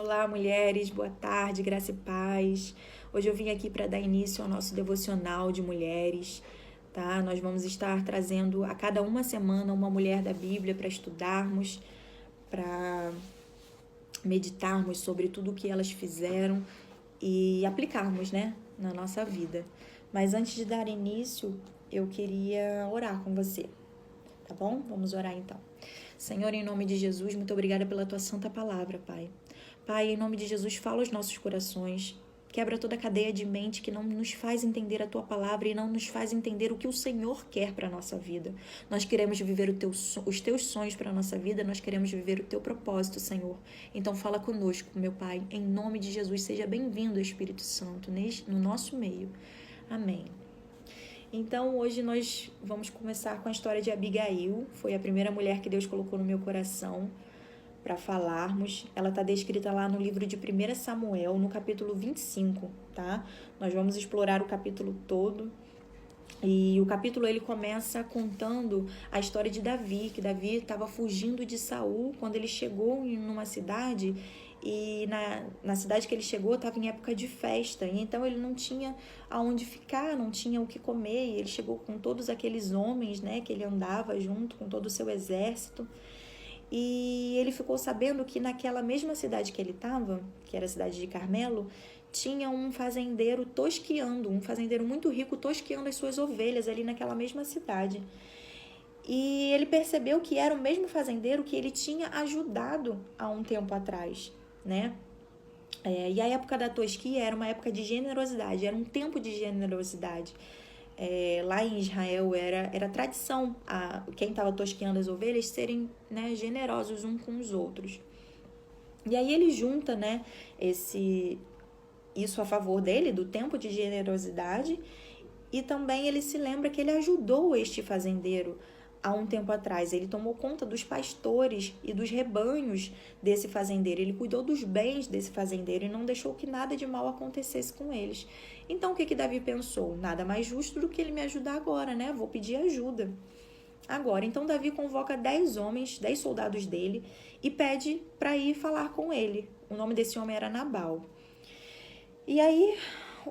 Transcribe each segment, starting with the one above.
Olá, mulheres, boa tarde, graça e paz. Hoje eu vim aqui para dar início ao nosso devocional de mulheres, tá? Nós vamos estar trazendo a cada uma semana uma mulher da Bíblia para estudarmos, para meditarmos sobre tudo o que elas fizeram e aplicarmos, né, na nossa vida. Mas antes de dar início, eu queria orar com você, tá bom? Vamos orar então. Senhor, em nome de Jesus, muito obrigada pela tua santa palavra, Pai. Pai, em nome de Jesus, fala aos nossos corações. Quebra toda a cadeia de mente que não nos faz entender a tua palavra e não nos faz entender o que o Senhor quer para a nossa vida. Nós queremos viver os teus sonhos para a nossa vida, nós queremos viver o teu propósito, Senhor. Então fala conosco, meu Pai. Em nome de Jesus, seja bem-vindo, Espírito Santo, no nosso meio. Amém. Então, hoje nós vamos começar com a história de Abigail. Foi a primeira mulher que Deus colocou no meu coração para falarmos. Ela está descrita lá no livro de 1 Samuel, no capítulo 25, tá? Nós vamos explorar o capítulo todo. E o capítulo ele começa contando a história de Davi, que Davi estava fugindo de Saul quando ele chegou em uma cidade. E na cidade que ele chegou estava em época de festa, e então ele não tinha aonde ficar, não tinha o que comer, e ele chegou com todos aqueles homens, né, que ele andava junto, com todo o seu exército, e ele ficou sabendo que naquela mesma cidade que ele estava, que era a cidade de Carmelo, tinha um fazendeiro tosqueando, um fazendeiro muito rico tosqueando as suas ovelhas ali naquela mesma cidade. E ele percebeu que era o mesmo fazendeiro que ele tinha ajudado há um tempo atrás, né? E a época da tosquia era uma época de generosidade, era um tempo de generosidade. Lá em Israel era tradição quem estava tosqueando as ovelhas serem, né, generosos uns com os outros. E aí ele junta, né, isso a favor dele, do tempo de generosidade, e também ele se lembra que ele ajudou este fazendeiro há um tempo atrás. Ele tomou conta dos pastores e dos rebanhos desse fazendeiro. Ele cuidou dos bens desse fazendeiro e não deixou que nada de mal acontecesse com eles. Então, o que Davi pensou? Nada mais justo do que ele me ajudar agora, né? Vou pedir ajuda agora. Então, Davi convoca 10 homens, 10 soldados dele, e pede para ir falar com ele. O nome desse homem era Nabal. E aí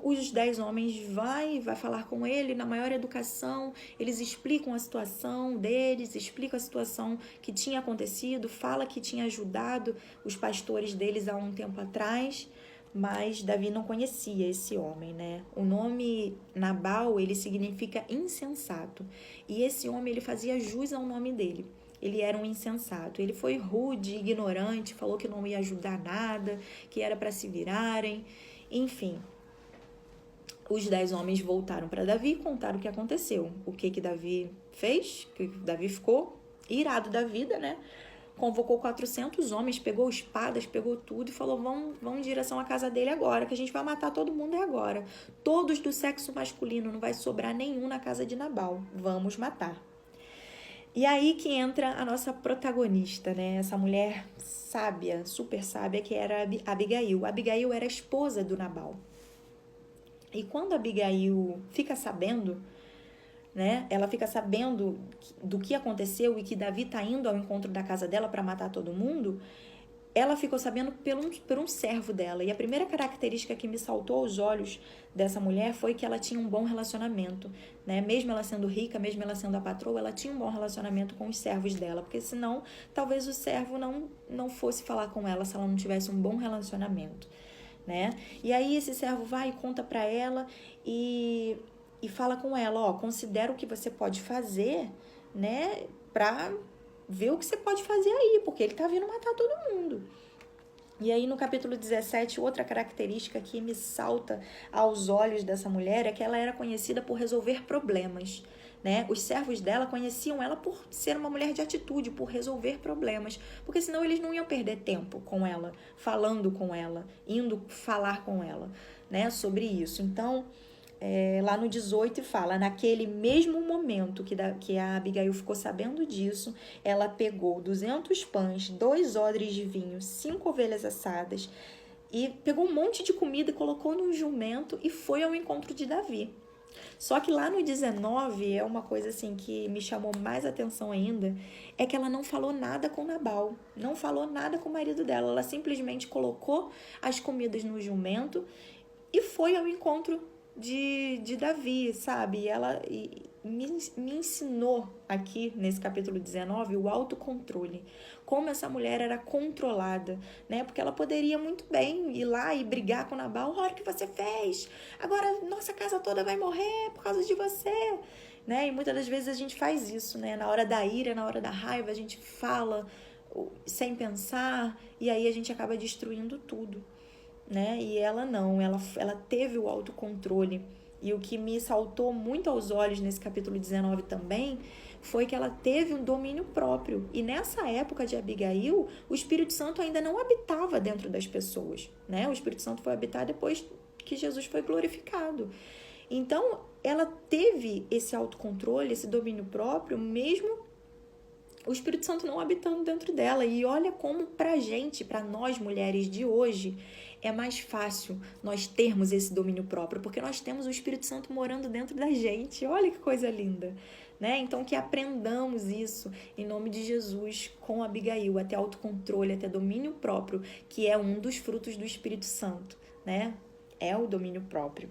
os 10 homens vai falar com ele na maior educação, eles explicam a situação deles, explicam a situação que tinha acontecido, fala que tinha ajudado os pastores deles há um tempo atrás, mas Davi não conhecia esse homem, né? O nome Nabal, ele significa insensato, e esse homem, ele fazia jus ao nome dele. Ele era um insensato, ele foi rude, ignorante, falou que não ia ajudar nada, que era para se virarem, enfim. Os 10 homens voltaram para Davi e contaram o que aconteceu. O que Davi fez, que Davi ficou irado da vida, né? Convocou 400 homens, pegou espadas, pegou tudo e falou, vão em direção à casa dele agora, que a gente vai matar todo mundo agora. Todos do sexo masculino, não vai sobrar nenhum na casa de Nabal. Vamos matar. E aí que entra a nossa protagonista, né? Essa mulher sábia, super sábia, que era Abigail. Abigail era a esposa do Nabal. E quando Abigail fica sabendo, né? Ela fica sabendo do que aconteceu e que Davi está indo ao encontro da casa dela para matar todo mundo, ela ficou sabendo por um servo dela. E a primeira característica que me saltou aos olhos dessa mulher foi que ela tinha um bom relacionamento, né? Mesmo ela sendo rica, mesmo ela sendo a patroa, ela tinha um bom relacionamento com os servos dela, porque senão talvez o servo não fosse falar com ela se ela não tivesse um bom relacionamento, né? E aí esse servo vai e conta para ela e fala com ela, ó, considera o que você pode fazer, né, pra ver o que você pode fazer aí, porque ele tá vindo matar todo mundo. E aí no capítulo 17, outra característica que me salta aos olhos dessa mulher é que ela era conhecida por resolver problemas, né? Os servos dela conheciam ela por ser uma mulher de atitude, por resolver problemas, porque senão eles não iam perder tempo com ela, falando com ela, indo falar com ela, né, sobre isso. Então, lá no 18 fala, naquele mesmo momento que a Abigail ficou sabendo disso, ela pegou 200 pães, 2 odres de vinho, 5 ovelhas assadas, e pegou um monte de comida e colocou num jumento e foi ao encontro de Davi. Só que lá no 19, é uma coisa assim que me chamou mais atenção ainda, é que ela não falou nada com Nabal, não falou nada com o marido dela, ela simplesmente colocou as comidas no jumento e foi ao encontro de Davi, sabe? E ela me ensinou aqui nesse capítulo 19 o autocontrole, como essa mulher era controlada, né? Porque ela poderia muito bem ir lá e brigar com Nabal: olha o que você fez, agora nossa casa toda vai morrer por causa de você, né? E muitas das vezes a gente faz isso, né? Na hora da ira, na hora da raiva, a gente fala sem pensar e aí a gente acaba destruindo tudo, né? E ela não, ela teve o autocontrole. E o que me saltou muito aos olhos nesse capítulo 19 também foi que ela teve um domínio próprio. E nessa época de Abigail, o Espírito Santo ainda não habitava dentro das pessoas, né? O Espírito Santo foi habitar depois que Jesus foi glorificado. Então, ela teve esse autocontrole, esse domínio próprio, mesmo o Espírito Santo não habitando dentro dela. E olha como pra gente, pra nós mulheres de hoje, é mais fácil nós termos esse domínio próprio, porque nós temos o Espírito Santo morando dentro da gente. Olha que coisa linda, né? Então que aprendamos isso em nome de Jesus com Abigail, até autocontrole, até domínio próprio, que é um dos frutos do Espírito Santo, né? É o domínio próprio.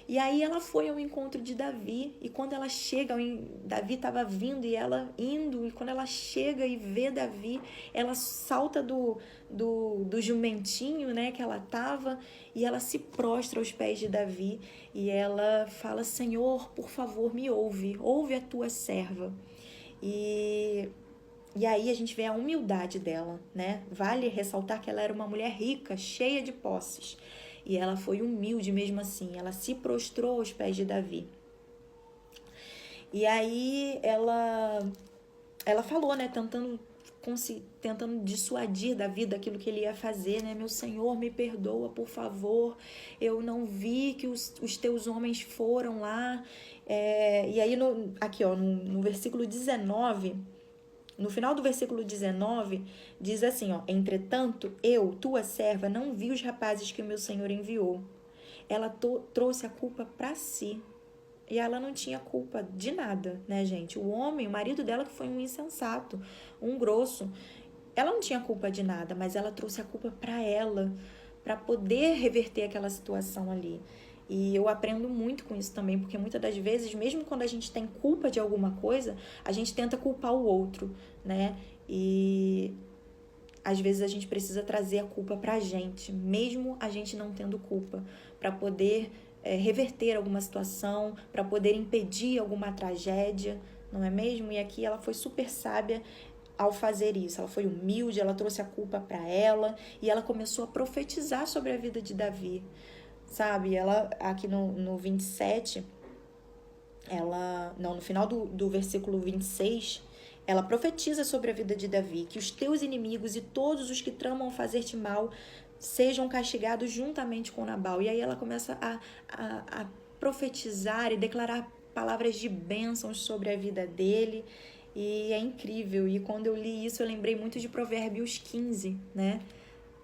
E aí ela foi ao encontro de Davi, e quando ela chega, Davi estava vindo e ela indo, e quando ela chega e vê Davi, ela salta do jumentinho, né, que ela estava, e ela se prostra aos pés de Davi, e ela fala: Senhor, por favor, me ouve a tua serva. E aí a gente vê a humildade dela, né? Vale ressaltar que ela era uma mulher rica, cheia de posses. E ela foi humilde mesmo assim, ela se prostrou aos pés de Davi. E aí ela falou, né, tentando dissuadir Davi daquilo que ele ia fazer, né? Meu Senhor, me perdoa, por favor, eu não vi que os teus homens foram lá. E aí, aqui, ó, no versículo 19... No final do versículo 19, diz assim, ó: entretanto, eu, tua serva, não vi os rapazes que o meu senhor enviou. Ela trouxe a culpa para si. E ela não tinha culpa de nada, né, gente? O homem, o marido dela, que foi um insensato, um grosso, ela não tinha culpa de nada, mas ela trouxe a culpa para ela, para poder reverter aquela situação ali. E eu aprendo muito com isso também, porque muitas das vezes, mesmo quando a gente tem culpa de alguma coisa, a gente tenta culpar o outro, né? E às vezes a gente precisa trazer a culpa pra gente, mesmo a gente não tendo culpa, para poder reverter alguma situação, para poder impedir alguma tragédia, não é mesmo? E aqui ela foi super sábia ao fazer isso. Ela foi humilde, ela trouxe a culpa para ela e ela começou a profetizar sobre a vida de Davi. Sabe, ela aqui no 27, no final do versículo 26, ela profetiza sobre a vida de Davi, que os teus inimigos e todos os que tramam fazer-te mal sejam castigados juntamente com Nabal. E aí ela começa a profetizar e declarar palavras de bênçãos sobre a vida dele, e é incrível. E quando eu li isso, eu lembrei muito de Provérbios 15, né?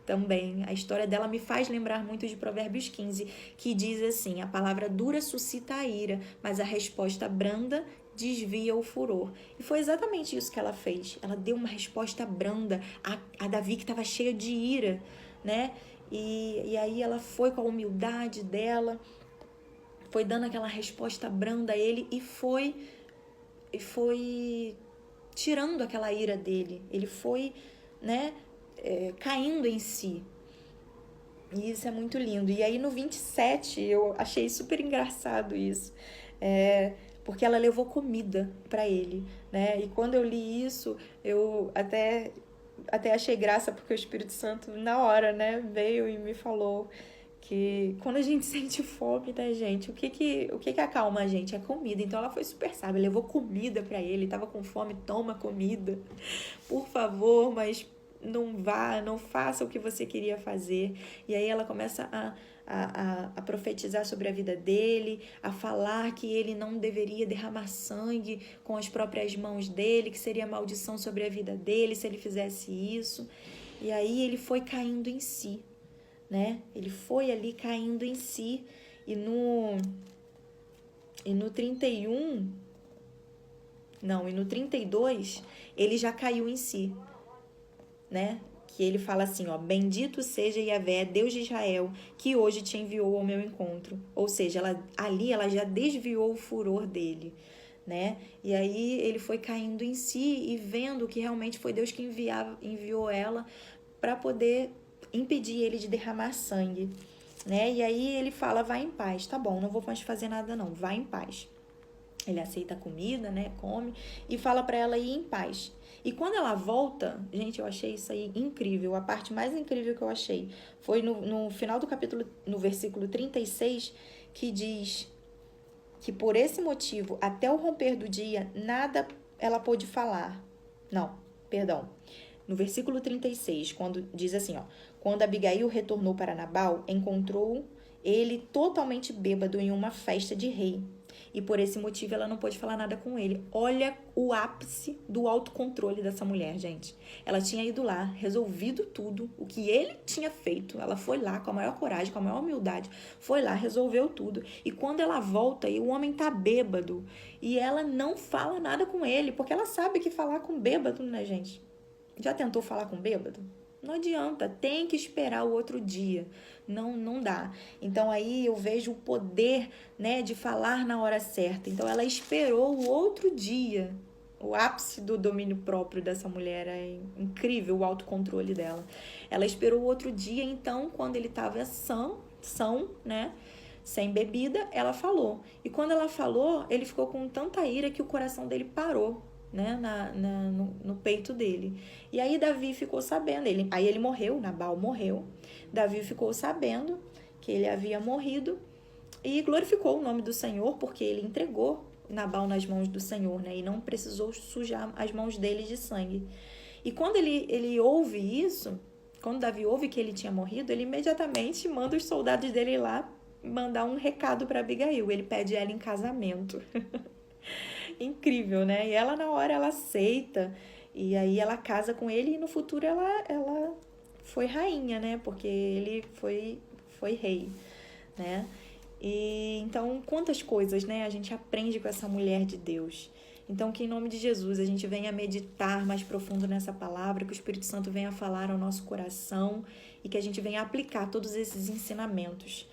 Também, a história dela me faz lembrar muito de Provérbios 15, que diz assim: a palavra dura suscita a ira, mas a resposta branda desvia o furor. E foi exatamente isso que ela fez. Ela deu uma resposta branda a Davi, que estava cheio de ira, né? E aí ela foi com a humildade dela, foi dando aquela resposta branda a ele e foi tirando aquela ira dele. Ele foi, né, caindo em si. E isso é muito lindo. E aí no 27 eu achei super engraçado isso, porque ela levou comida para ele, né? E quando eu li isso, eu até achei graça, porque o Espírito Santo na hora, né, veio e me falou que quando a gente sente fome, né, gente, o que acalma a gente? É comida. Então ela foi super sábia, levou comida para ele, tava com fome, toma comida, por favor, mas não faça o que você queria fazer. E aí ela começa a profetizar sobre a vida dele, a falar que ele não deveria derramar sangue com as próprias mãos dele, que seria maldição sobre a vida dele se ele fizesse isso. E aí ele foi caindo em si, né? Ele foi ali caindo em si. E E no 31, não, e no 32, ele já caiu em si, né? Que ele fala assim, ó, bendito seja Yahvé, Deus de Israel, que hoje te enviou ao meu encontro. Ou seja, ali ela já desviou o furor dele, né? E aí ele foi caindo em si e vendo que realmente foi Deus que enviou ela para poder impedir ele de derramar sangue, né? E aí ele fala, vai em paz, tá bom, não vou mais fazer nada não, vai em paz. Ele aceita a comida, né? Come e fala para ela ir em paz. E quando ela volta, gente, eu achei isso aí incrível. A parte mais incrível que eu achei foi no final do capítulo, no versículo 36, que diz que por esse motivo, até o romper do dia, nada ela pôde falar. Não, perdão. No versículo 36, quando diz assim, ó, quando Abigail retornou para Nabal, encontrou ele totalmente bêbado em uma festa de rei. E por esse motivo ela não pôde falar nada com ele. Olha o ápice do autocontrole dessa mulher, gente. Ela tinha ido lá, resolvido tudo, o que ele tinha feito. Ela foi lá com a maior coragem, com a maior humildade, foi lá, resolveu tudo. E quando ela volta e o homem tá bêbado, e ela não fala nada com ele, porque ela sabe que falar com bêbado, né, gente? Já tentou falar com bêbado? Não adianta, tem que esperar o outro dia. Não dá. Então aí eu vejo o poder, né, de falar na hora certa. Então ela esperou o outro dia. O ápice do domínio próprio dessa mulher é incrível, o autocontrole dela. Ela esperou o outro dia, então, quando ele estava são, né, sem bebida, ela falou. E quando ela falou, ele ficou com tanta ira que o coração dele parou, né, no peito dele. E aí Davi ficou sabendo, aí ele morreu, Nabal morreu. Davi ficou sabendo que ele havia morrido e glorificou o nome do Senhor, porque ele entregou Nabal nas mãos do Senhor, né, e não precisou sujar as mãos dele de sangue. E quando ele ouve isso, quando Davi ouve que ele tinha morrido, ele imediatamente manda os soldados dele lá mandar um recado para Abigail. Ele pede ela em casamento. Incrível, né? E ela, na hora, ela aceita. E aí ela casa com ele e no futuro ela foi rainha, né? Porque ele foi rei, né? E então, quantas coisas, né? A gente aprende com essa mulher de Deus. Então, que em nome de Jesus a gente venha meditar mais profundo nessa palavra, que o Espírito Santo venha falar ao nosso coração e que a gente venha aplicar todos esses ensinamentos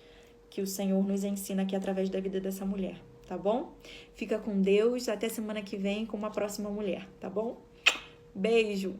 que o Senhor nos ensina aqui através da vida dessa mulher, tá bom? Fica com Deus, até semana que vem com uma próxima mulher, tá bom? Beijo!